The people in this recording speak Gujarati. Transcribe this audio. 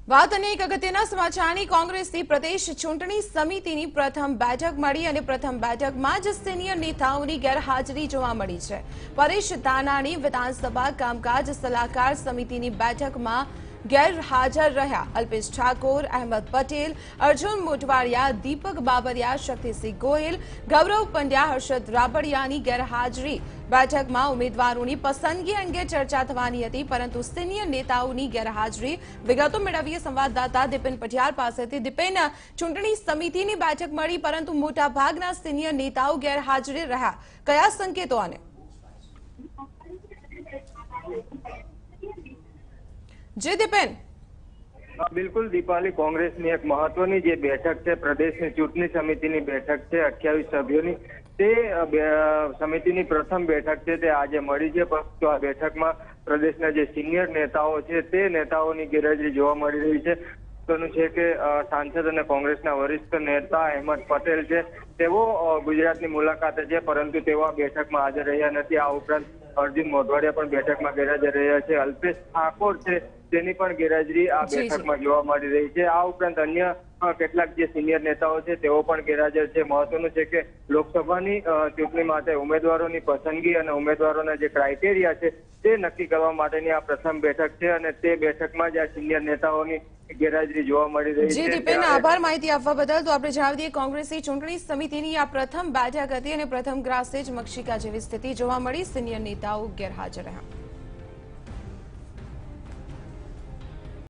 વાત અને એક અગત્યના સમાચારની કોંગ્રેસની પ્રદેશ ચૂંટણી સમિતિની પ્રથમ બેઠક મળી અને પ્રથમ બેઠકમાં જ સિનિયર નેતાઓની ગેરહાજરી જોવા મળી છે। પરેશ ધાનાણી વિધાનસભા કામકાજ સલાહકાર સમિતિની બેઠકમાં ગેરહાજર રહ્યા। અલ્પેશ ઠાકોર, અહેમદ પટેલ, અર્જુન મોટવાડિયા, દીપક બાબરિયા, શક્તિસિંહ ગોહિલ, ગૌરવ પંડ્યા, હર્ષદ રાબડિયાની ગેરહાજરી। બેઠકમાં ઉમેદવારોની પસંદગી અંગે ચર્ચા થવાની હતી, પરંતુ સિનિયર નેતાઓની ગેરહાજરી। વિગતો મેળવીએ સંવાદદાતા દિપેન પટિયાલ પાસેથી। દિપેન, ચૂંટણી સમિતિની બેઠક મળી, પરંતુ મોટાભાગના સિનિયર નેતાઓ ગેરહાજર રહ્યા, કયા સંકેતો આને? जी दिपेन। बिल्कुल दीपाली, कांग्रेसनी एक महत्वनी जे बैठक है प्रदेशनी चूंटणी समितिनी बैठक है 28 सभ्योनी ते समितिनी प्रथम बैठक है ते आज मળી છે। પરંતુ આ બેઠકમાં પ્રદેશના જે સિનિયર નેતાઓ છે તે નેતાઓની ગેરહાજરી જોવા મળી રહી છે। છે કે સાંસદ અને કોંગ્રેસના વરિષ્ઠ નેતા અહેમદ પટેલ છે તેઓ ગુજરાતની મુલાકાતે છે, પરંતુ તેઓ આ બેઠકમાં હાજર રહ્યા નથી। આ ઉપરાંત અર્જુન મોઢવાડિયા પણ બેઠકમાં ગેરહાજર રહ્યા છે। અલ્પેશ ઠાકોર છે તેની પણ ગેરહાજરી આ બેઠકમાં જોવા મળી રહી છે। આ ઉપરાંત અન્ય કેટલાક જે સિનિયર નેતાઓ છે તેઓ પણ ગેરહાજર છે। મહત્વનું છે કે લોકસભાની ચૂંટણી માટે ઉમેદવારોની પસંદગી અને ઉમેદવારોના જે ક્રાઇટેરિયા છે તે નક્કી કરવા માટેની આ પ્રથમ બેઠક છે અને તે બેઠકમાં જ આ સિનિયર નેતાઓની ગેરહાજરી જોવા મળી રહી છે। જી દીપેન, આભાર માહિતી આપવા બદલ। તો આપણે જણાવી દઈએ, કોંગ્રેસની ચૂંટણી સમિતિની આ પ્રથમ બેઠક હતી અને પ્રથમ ગ્રાસે જ મક્ષિકા જેવી સ્થિતિ જોવા મળી, સિનિયર નેતાઓ ગેરહાજર રહ્યા।